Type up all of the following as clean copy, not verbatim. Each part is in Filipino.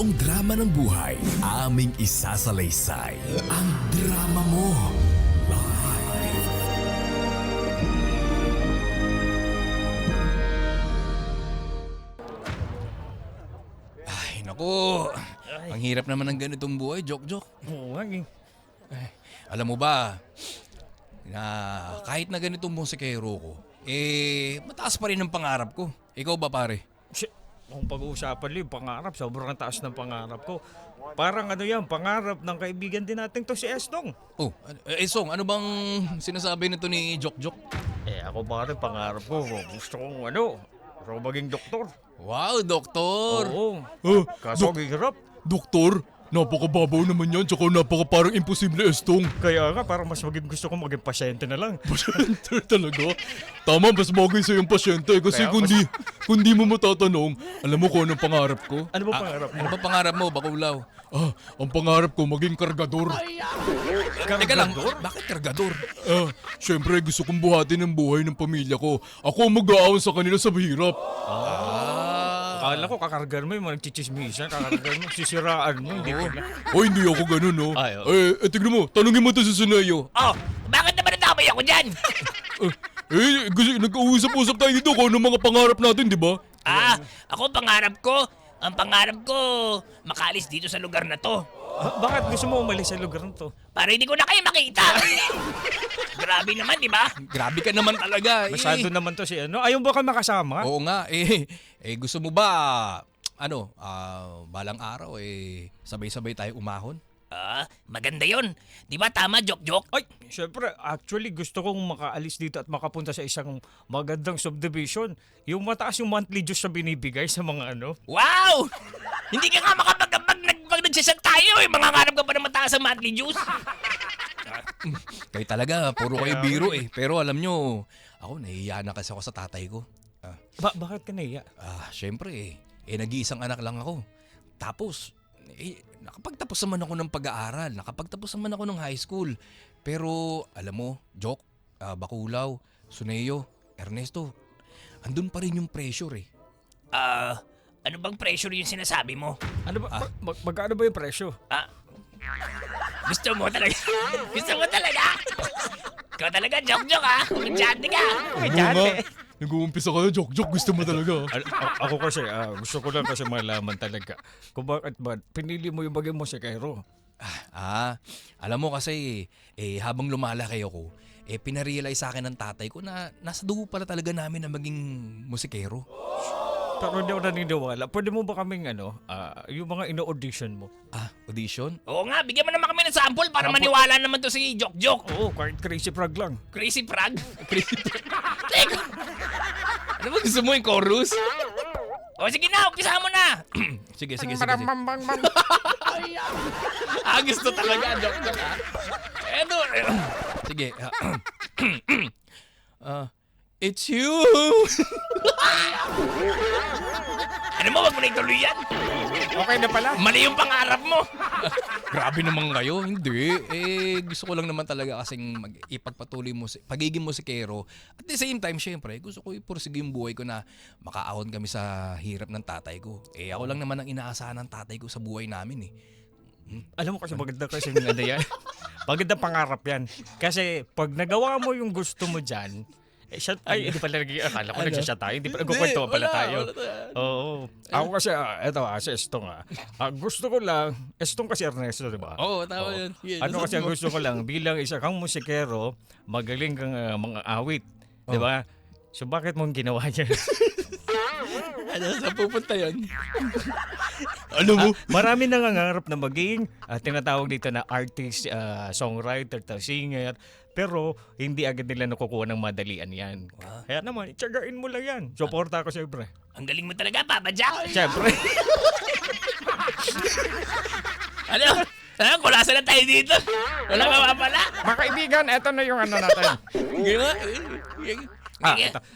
buong drama ng buhay, aming isasalaysay. Ang drama mo. Live. Ay, naku. Ang hirap naman ng ganitong buhay, Jok. Oo nga eh. Alam mo ba, na kahit na ganitong musikero ko, mataas pa rin ang pangarap ko. Ikaw ba, pare? Kung pag-uusapan yung pangarap, sobrang taas ng pangarap ko. Parang ano yan, pangarap ng kaibigan din natin to si Estong. Oh, Song, ano bang sinasabi nito ni Jok? Ako pare, pangarap ko, gusto kong gusto kong maging doktor. Wow, doktor! Oo, Ah, kaso ang hirap. Doktor, napakababaw naman yan, tsaka parang imposible, Estong. Kaya nga, parang mas gusto kong maging pasyente na lang. Pasyente talaga? Tama, mas bagay sa yung pasyente kasi Kaya kung di mo matatanong, alam mo kung anong pangarap ko? Ano ba pangarap mo? Ano ba pangarap mo, Bakulaw? Ang pangarap ko maging kargador. Teka lang, bakit kargador? Syempre gusto kong buhatin ang buhay ng pamilya ko. Ako ang mag-aawan sa kanila sa hirap. Akala ko kakargan mo yung mga nagchichismisan, kakargan mo, sisiraan mo, hindi ko na. Hindi ako ganun, no? Ay, oh. Tignan mo, tanungin mo to sa Sunayo. Oh, bakit naman nadamay ako dyan? Nag-uusap-usap tayo dito kung anong mga pangarap natin, di ba? Ako ang pangarap ko, makaalis dito sa lugar na to. Bakit gusto mo umalis sa lugar na to? Para hindi ko na kayo makita. Grabe naman, di ba? Grabe ka naman talaga. Masyado naman to si ano. Ayaw ba ka makasama? Oo nga, gusto mo ba, balang araw, sabay-sabay tayo umahon? Maganda yon. Di ba tama, Jok? Ay, syempre, actually gusto kong makaalis dito at makapunta sa isang magandang subdivision. Yung mataas yung monthly dues na binibigay sa mga ano. Wow! Hindi ka nga pag nagsisat tayo eh. Mangangarap ka pa ng mataas ang monthly dues. Kayo talaga, puro kayo biro Pero alam nyo, ako nahihiya na kasi ako sa tatay ko. Bakit ka naiya? Syempre nag-iisang anak lang ako. Tapos, nakapagtapos naman ako ng pag-aaral, nakapagtapos naman ako ng high school. Pero, alam mo, Jok, Bakulaw, Suneyo, Ernesto, andun pa rin yung pressure Ano bang pressure yung sinasabi mo? Ano ba? Magkano ba yung presyo? Gusto mo talaga? Gusto mo talaga? Ikaw talaga, Jok, Kumadyante ka. Nag-uumpisa ka na, Jok. Gusto mo talaga. Ako kasi, gusto ko lang kasi malaman talaga kung bakit ba pinili mo yung bagay mo si Cairo. Alam mo kasi, habang lumalaki ako, pinarealize sa akin ng tatay ko na nasa dugo pala talaga namin na maging musikero. Pero hindi ako naniniwala. Pwede mo ba kaming yung mga ino-audition mo? Audition? Oo nga, bigyan mo naman kami ng sample para maniwala naman to si Jok. Oo, kahit crazy frog lang. Crazy Frog? Teka, Ano ba gusto mo yung chorus? sige na, umpisa mo na. Sige. Gusto talaga, Jok. Eto. Sige. It's you. Ano mo, wag mo na ituloy yan. Okay na pala. Mali yung pangarap mo. Grabe naman kayo. Hindi. Gusto ko lang naman talaga kasing ipagpatuloy mo pagiging musikero. At the same time, syempre, gusto ko ipursige yung buhay ko na makaahon kami sa hirap ng tatay ko. Ako lang naman ang inaasahan ng tatay ko sa buhay namin Alam mo kasi maganda kasi yung ano yan. Maganda pangarap yan. Kasi pag nagawa mo yung gusto mo dyan, hindi pala akala ko nagsasya tayo. Hindi pala nagkukwento pala tayo. Oo. Ako kasi, si Estong gusto ko lang, Estong kasi Ernesto, di ba? Oo, tama yun. Yeah, Ano kasi ang gusto ko lang, bilang isa kang musikero, magaling kang mga awit. Di ba? So bakit mong ginawa niya? Saan pupunta yan? Alam mo, Marami nangangarap na maging tinatawag dito na artist, songwriter, singer, pero hindi agad nila nakukuha ng madalian yan. Kaya naman, tsagain mo lang yan. Suporta ako siyempre. Ang galing mo talaga, Papa Jack. Siyempre. Ano? Kulasan na tayo dito. Wala ka pa pala. Mga kaibigan, eto na yung ano natin.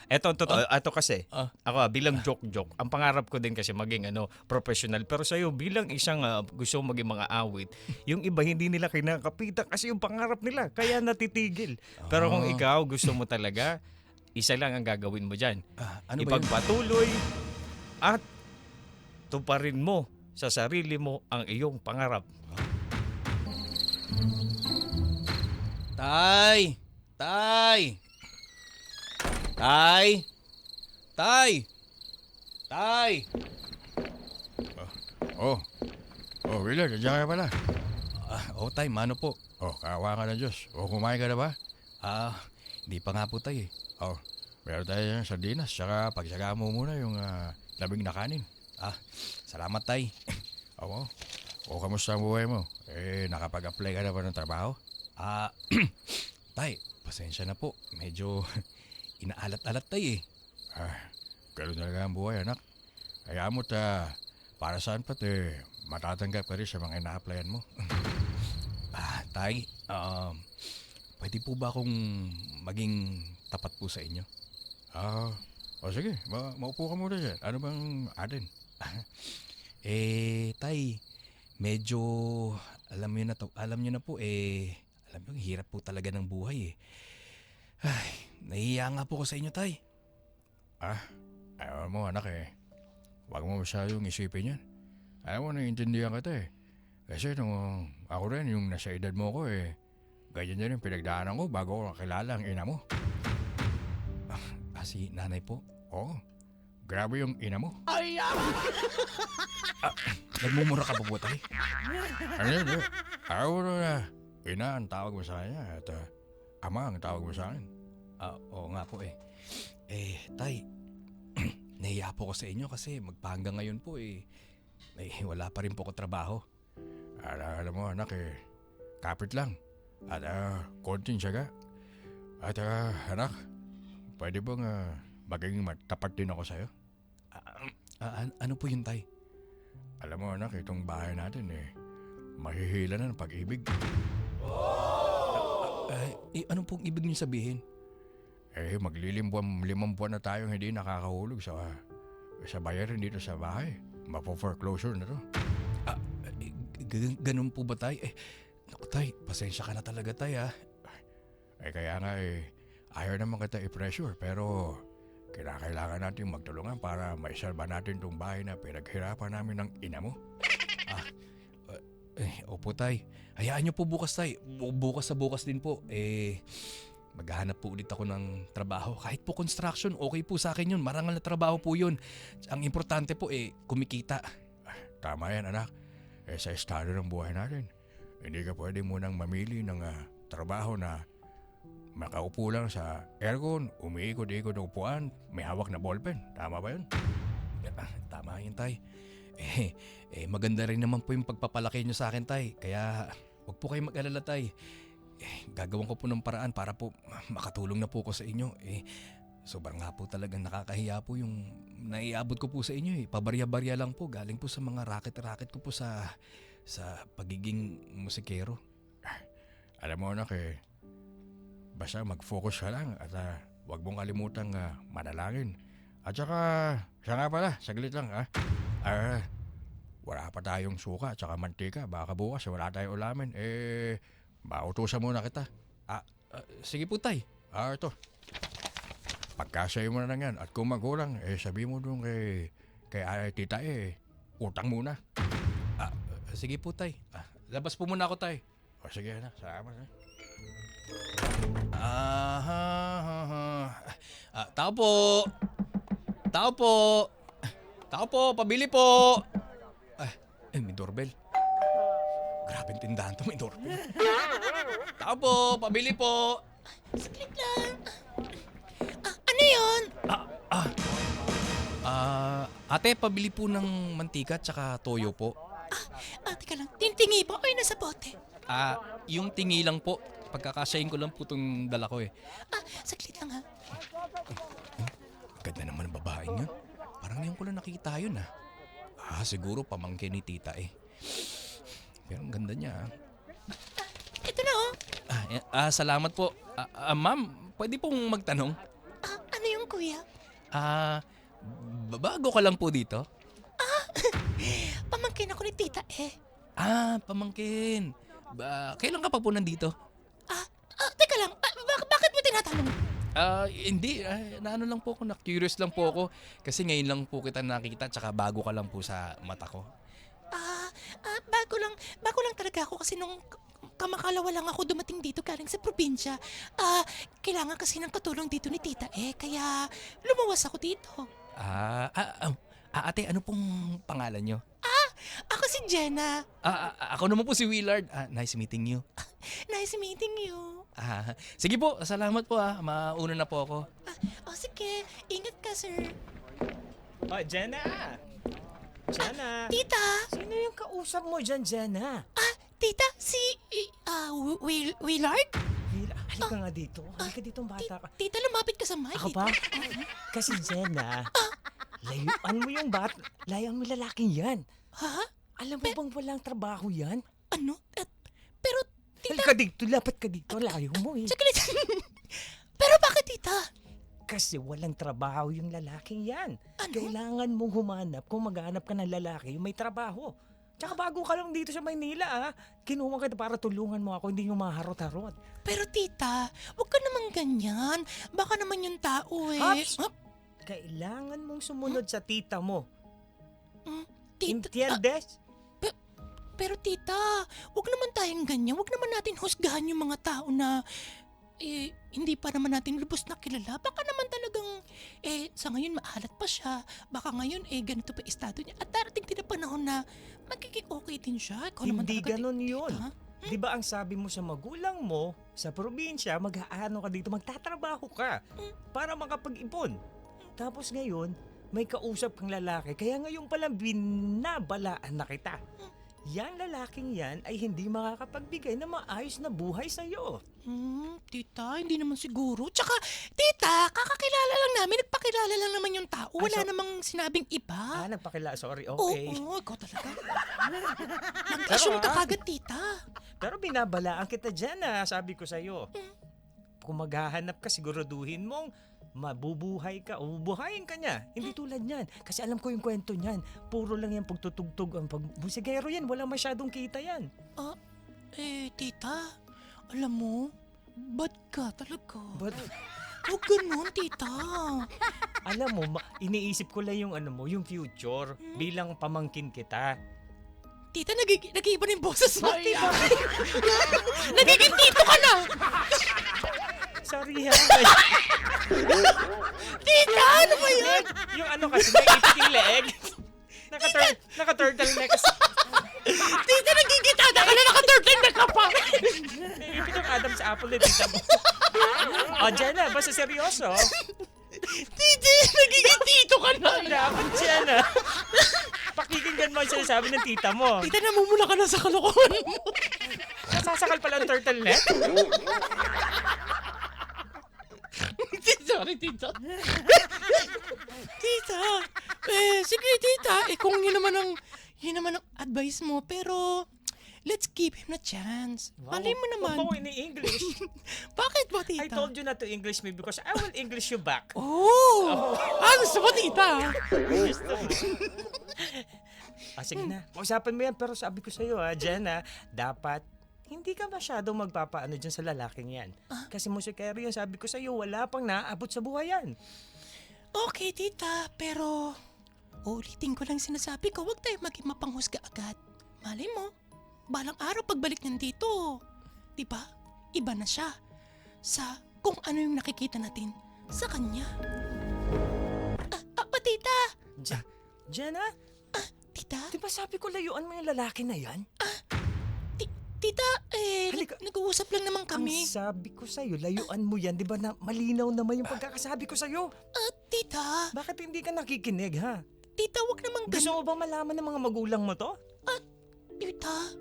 Eto ang totoo. Eto kasi, ako bilang joke, ang pangarap ko din kasi maging professional. Pero sa'yo, bilang isang gusto maging mga awit, yung iba hindi nila kinakapitan kasi yung pangarap nila, kaya natitigil. Pero kung ikaw gusto mo talaga, isa lang ang gagawin mo dyan. Ano ba yun? Ipagpatuloy at tuparin mo sa sarili mo ang iyong pangarap. Tay! Tay! Tay! Tay! Tay! Oh, Willard, nandiyan ka pala. Tay, mano po? Kawa ka na Diyos. Kumain ka na ba? Hindi pa nga po tay eh. Meron tayo ng sardinas, tsaka pagsagaan mo muna yung labing na kanin. Salamat tay. Kamusta ang buhay mo? Nakapag-apply ka na ba ng trabaho? Tay, pasensya na po. Medyo inaalat-alat tay eh. Ganun talaga ang buhay, anak. Kaya mo't para saan pati matatanggap ka rin sa mga ina-applyan mo. Tay, pwede po ba akong maging tapat po sa inyo? Sige, maupo ka muna dyan. Ano bang atin? Tay, medyo alam niyo na po alam niyo, hirap po talaga ng buhay eh. Ay, nahihiya nga po ko sa inyo, tay. Ayaw mo, anak Huwag mo masyadong isipin yan. Alam mo, naiintindihan kita Kasi nung ako rin, yung nasa edad mo ko ganyan din yung pinagdaanan ko bago ko nakilala ang ina mo. Si nanay po? Oo, grabe yung ina mo. Nagmumura ka po po, tay? Ano yun? Ako na ina ang tawag mo sa kanya at ama ang tawag mo sa akin. Oo nga po tay, nahiya po ko sa inyo kasi magpahanggang ngayon po wala pa rin po ko trabaho. Alam mo anak kapit lang. At konting syaga. At anak, pwede bang maging matapat din ako sa'yo? Ano po yun, tay? Alam mo anak, itong bahay natin mahihila na ng pag-ibig. Ano pong ibig niyo sabihin? Limang buwan na tayong hindi nakakahulog sa bayarin dito sa bahay. Mapo-foreclosure na to. Ganun po ba, tay? Naku, tay, pasensya ka na talaga, tay, Kaya nga ayaw naman kita i-pressure pero kailangan natin magtulungan para maisalba natin itong bahay na pinaghirapan namin ng ina mo. Opo, tay. Hayaan niyo po bukas, tay. Bukas sa bukas din po. Maghahanap po ulit ako ng trabaho. Kahit po construction, okay po sa akin yun. Marangal na trabaho po yun. Ang importante po, kumikita. Tama yan, anak. Sa estado ng buhay natin, hindi ka pwede munang mamili ng trabaho na makaupo lang sa aircon, umiikot-ikot ng upuan, may hawak na ballpen. Tama ba yun? Tama yun, tay. Maganda rin naman po yung pagpapalaki nyo sa akin, tay. Kaya huwag po kayong mag-alala, tay. Gagawin ko po ng paraan para po makatulong na po ko sa inyo. Sobrang nga po talagang nakakahiya po yung naiabot ko po sa inyo. Pabarya-barya lang po. Galing po sa mga racket-racket ko po sa pagiging musikero. Alam mo anak basta mag-focus ka lang at huwag mong kalimutang manalangin. At saka, siya nga pala, saglit lang wala pa tayong suka at saka mantika. Baka bukas wala tayong ulamin. Mautusan muna kita. Sige po, tay. Ito. Pagkasaya mo na yan at kung magulang, sabi mo doon kay tita utang muna. Sige po, tay. Labas po muna ako, tay. Sige na, salamat. Tao po. Tao po. Tao po, pabili po. May doorbell. Grabing tindahan to, may doorbell. Tao po, pabili po. Saglit lang. Ano yun? Ate, pabili po ng mantika tsaka toyo po. Teka lang. Tintingi ba o yung nasa bote? Yung tingi lang po. Pagkakasyahin ko lang po itong dala ko Saglit lang ha. Ganda naman ng babaeng yun. Parang ngayon ko lang nakikita yun siguro pamangkin ni tita Pero ang ganda niya Ito na Salamat po. Ma'am, pwede pong magtanong? Ano yung kuya? Bago ka lang po dito? Pamangkin ako ni tita Pamangkin. Kailan ka pa po nandito? Teka lang. Bakit mo tinatanong? Hindi. Naano lang po ako, na-curious lang po ako. Kasi ngayon lang po kita nakita, tsaka bago ka lang po sa mata ko. Bago lang talaga ako kasi nung kamakalawa lang ako dumating dito galing sa probinsya. Kailangan kasi ng katulong dito ni tita kaya lumuwas ako dito. Ate, ano pong pangalan nyo? Ako si Jenna. Ako naman po si Willard. Nice meeting you. Nice meeting you. Sige po, salamat po Mauna na po ako. Sige. Ingat ka, sir. Oh, Jenna! Jenna! Tita! Sino yung kausap mo dyan, Jenna? Tita, si... Willard? Halika nga dito. Halika dito, bata ka. Tita, lumapit ka sa mic. Ako ba? Kasi Jenna, layuan mo yung layuan mo lalaking yan. Ha? Alam mo bang walang trabaho yan? Ano? Pero, tita... Halika dito, lapat ka dito. Layo mo eh. Saglit. Pero bakit, tita? Kasi walang trabaho yung lalaking yan. Ano? Kailangan mong humanap kung maghanap ka ng lalaki yung may trabaho. Tsaka bago ka lang dito sa Maynila kinuha kita para tulungan mo ako, hindi yung maharot-harot. Pero tita, wag ka naman ganyan. Baka naman yung tao Hops! Kailangan mong sumunod sa tita mo. Tita, Entiendes? pero tita, wag naman tayong ganyan. Wag naman natin husgahan yung mga tao na hindi pa naman natin lubos na kilala. Baka naman talagang sa ngayon maalat pa siya. Baka ngayon ganito pa estado niya. At darating din na panahon na magiging okay din siya. Ikaw naman Hindi talaga, ganon yun. tita. Di ba ang sabi mo sa magulang mo, sa probinsya, mag-aano ka dito, magtatrabaho ka para makapag-ipon. Tapos ngayon, may kausap kang lalaki, kaya ngayon palang binabalaan na kita. Yang lalaking yan ay hindi makakapagbigay ng maayos na buhay sa'yo. Tita, hindi naman siguro. Tsaka, tita, kakakilala lang namin. Nagpakilala lang naman yung tao. Wala namang sinabing iba. Nagpakila, sorry, okay. Oo, ikaw talaga. Nag-assume ka kagad, tita. Pero binabalaan kita dyan sabi ko sa'yo. Kung maghahanap ka, siguraduhin mong mabubuhay ka o bubuhayin ka niya. Hindi tulad niyan. Kasi alam ko yung kwento niyan. Puro lang yan pagtutugtog. Ang pagmusigero yan. Wala masyadong kita yan. Tita, alam mo, bad ka talaga. But Huwag ganun, tita. alam mo, iniisip ko lang yung yung future bilang pamangkin kita. Tita, nag-iiba na yung boses mo. Nagiging tito ka na. Sorry ha. Tita, ano ba yan? Yung kasi may ipit yung leg. Naka-turtleneck kasi. Tita, nagigitada ka na, naka-turtleneck ka pa. May ipit yung Adam's apple na tita mo. Jenna, basta seryoso. Tita, nagiging tito ka na. Dapat Jenna. Pakikinggan mo ang sinasabi ng tita mo. Tita, namumula ka na sa kalokohan mo. Nasasakal pala ang turtleneck. Sorry, tita. Tita, sige tita, kung yun naman ang advice mo, pero let's give him a chance. Malay mo naman. Huwag mo ini-English. Bakit ba, tita? I told you not to English me because I will English you back. Gusto mo, tita? Gusto mo. Sige na. Usapan mo yan, pero sabi ko sa'yo Jenna, dapat hindi ka masyadong magpapaano dyan sa lalaking yan. Kasi musikero yan, sabi ko sa'yo, wala pang naaabot sa buhay yan. Okay, tita, pero ulitin ko lang sinasabi ko, huwag tayo maging mapanghusga agad. Malay mo, balang araw pagbalik nandito, di ba? Iba na siya sa kung ano yung nakikita natin sa kanya. Tita! Jenna? Tita? Di ba sabi ko layuan mo yung lalaki na yan? Tita, Halika. nag-uusap lang naman kami. Ang sabi ko sa'yo, layuan mo yan. Di ba na malinaw naman yung pagkakasabi ko sa'yo? Tita, Bakit hindi ka nakikinig, ha? tita, wag naman Gusto mo ba malaman ng mga magulang mo to? Tita,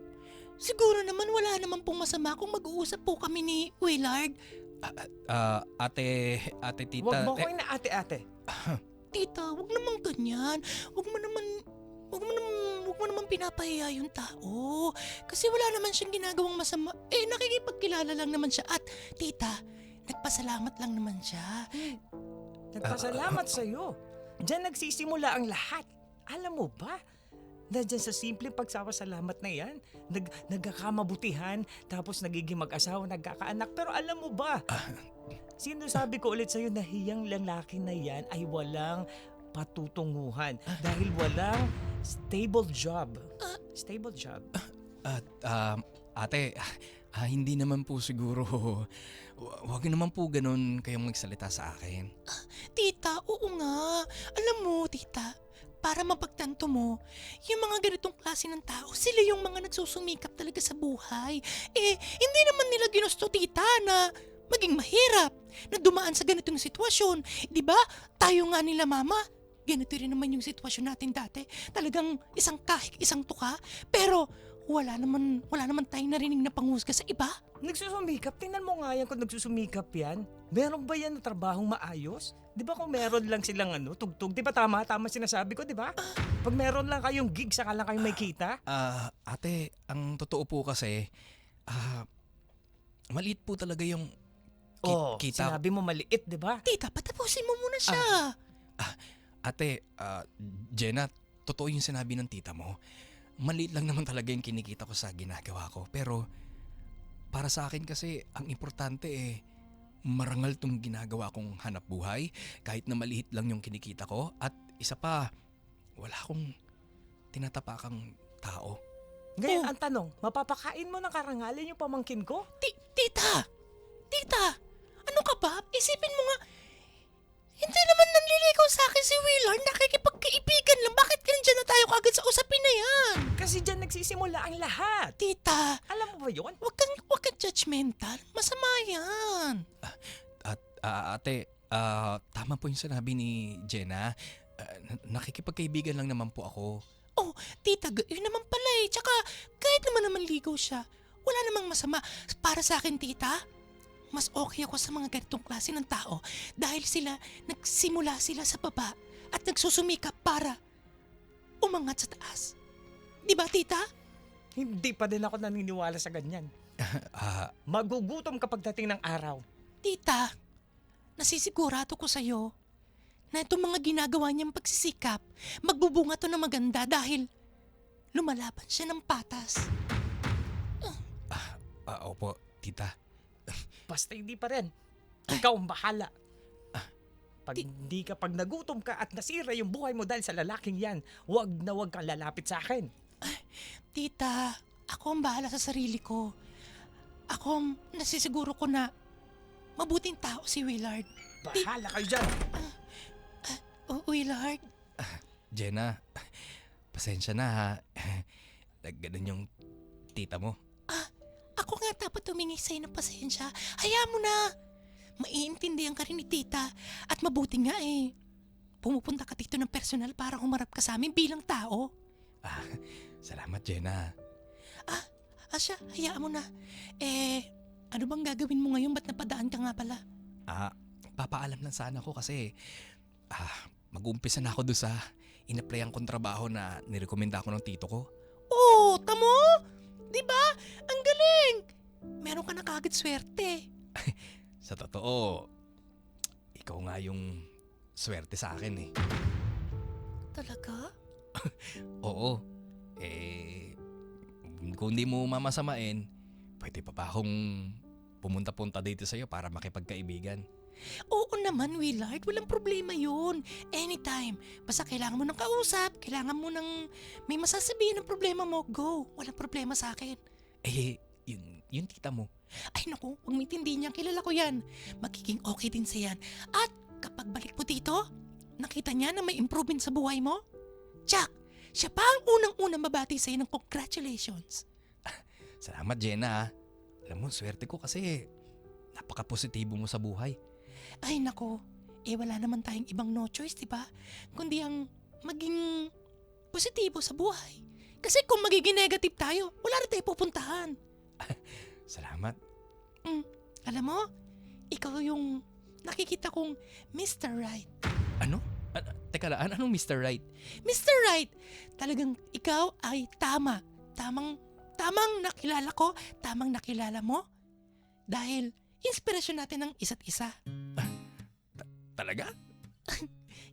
siguro naman wala naman pong masama kung mag-uusap po kami ni Willard. Ate tita. Huwag mo ko ate-ate. Tita, wag naman ganyan. Wag mo naman pinapahiya yung tao. Kasi wala naman siyang ginagawang masama. Nakikipagkilala lang naman siya. At tita, nagpasalamat lang naman siya. Nagpasalamat sa'yo. Diyan nagsisimula ang lahat. Alam mo ba? Diyan sa simpleng pagsapasalamat na yan, nagkakamabutihan, tapos nagiging mag-asawa, nagkakaanak. Pero alam mo ba, sino sabi ko ulit sa'yo na hiyang lalaki na yan ay walang patutunguhan dahil walang stable job. Stable job. At ate, hindi naman po siguro, wag naman po ganun kayong magsalita sa akin. Tita, oo nga. Alam mo, tita, para mapagtanto mo, yung mga ganitong klase ng tao, sila yung mga nagsusumikap talaga sa buhay. Hindi naman nila ginusto, tita, na maging mahirap, na dumaan sa ganitong sitwasyon. Di ba? Tayo nga nila, mama. Ganito rin naman yung sitwasyon natin dati. Talagang isang kahig, isang tuka. Pero wala naman tayong narinig na panghusga sa iba. Nagsusumikap? Tingnan mo nga yan kung nagsusumikap yan. Meron ba yan na trabahong maayos? Di ba kung meron lang silang tugtog? Di ba tama sinasabi ko, di ba? Pag meron lang kayong gig, saka lang kayong may kita. Ate, ang totoo po kasi, maliit po talaga yung kita. Sinabi mo maliit, di ba? Tita, patapusin mo muna siya. Ate, Jenna, totoo yung sinabi ng tita mo. Maliit lang naman talaga yung kinikita ko sa ginagawa ko. Pero para sa akin kasi, ang importante marangal tong ginagawa kong hanap buhay. Kahit na maliit lang yung kinikita ko. At isa pa, wala akong tinatapakang tao. Ngayon, ang tanong, mapapakain mo ng karangalan yung pamangkin ko? Tita! Ano ka ba? Isipin mo nga, hindi naman nanliligaw sa akin si Willard, nakikipagkaibigan lang. Bakit nandiyan na tayo kagad sa usapin na yan? Kasi dyan nagsisimula ang lahat. Tita, Alam mo ba yun? wag kang judgmental. Masama yan. At ate, tama po yung sinabi ni Jenna. Nakikipagkaibigan lang naman po ako. Oh, tita, yun naman pala eh. Tsaka, kahit naman ligaw siya, wala namang masama. Para sa akin, tita, mas okay ako sa mga ganitong klase ng tao dahil nagsimula sila sa baba at nagsusumikap para umangat sa taas. Di ba, tita? Hindi pa din ako naniniwala sa ganyan. Magugutom kapag dating ng araw. Tita, nasisigurado ko sa'yo na itong mga ginagawa niyang pagsisikap, magbubunga to na maganda dahil lumalaban siya ng patas. Opo, tita. Basta hindi pa rin. Ikaw ang bahala. Pag nagutom ka at nasira yung buhay mo dahil sa lalaking yan, wag kang lalapit sa akin. Tita, ako ang bahala sa sarili ko. Ako ang nasisiguro ko na mabuting tao si Willard. Bahala kayo dyan. Willard? Jenna, pasensya na ha. Ganun yung tita mo. Ako nga dapat humingi sa'yo ng pasensya. Hayaan mo na. Maiintindihan ka rin ni tita. At mabuti nga pumupunta ka dito ng personal para humarap ka sa amin bilang tao. Salamat, Jenna. Asya, hayaan mo na. Ano bang gagawin mo ngayon? Ba't napadaan ka nga pala? Papaalam lang sana ako kasi mag-uumpisa na ako doon sa in-applyan kong trabaho na nirekomenda ko ng tito ko. Oh, tamo? Diba? Ang galing! Meron ka na kagad swerte. Sa totoo, ikaw nga yung swerte sa akin Talaga? Oo. Kung di mo mamasamain, pwede pa akong pumunta-punta dito sa'yo para makipagkaibigan. Oo naman, Willard. Walang problema yun. Anytime. Basta kailangan mo ng kausap, kailangan mo ng may masasabihin ng problema mo, go. Walang problema sa akin. Yun tita mo. Ay naku, huwag mitindi niya. Kilala ko yan. Magiging okay din sa yan. At kapag balik mo dito, nakita niya na may improvement sa buhay mo, tsak, siya pa ang unang-unang mabati sa'yo ng congratulations. Salamat, Jenna. Alam mo, swerte ko kasi napaka-positibo mo sa buhay. Ay nako, wala naman tayong ibang no choice, diba? Kundi ang maging positibo sa buhay. Kasi kung magiging negative tayo, wala na tayo pupuntahan. Salamat. Alam mo, ikaw yung nakikita kong Mr. Right. Ano? Teka lang, anong Mr. Right? Mr. Right, talagang ikaw ay tama. Tamang nakilala ko, tamang nakilala mo. Dahil inspirasyon natin ng isa't isa. Talaga?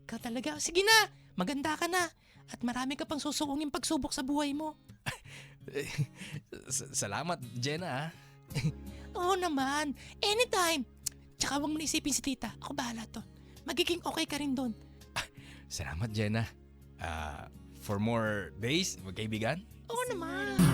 Ikaw talaga. Sige na, maganda ka na. At marami ka pang susuungin pagsubok sa buhay mo. Salamat, Jenna. Oo naman. Anytime. Tsaka huwag mo na isipin si tita. Ako bahala to. Magiging okay ka rin doon. Salamat, Jenna. For more days, magkaibigan? Oo naman.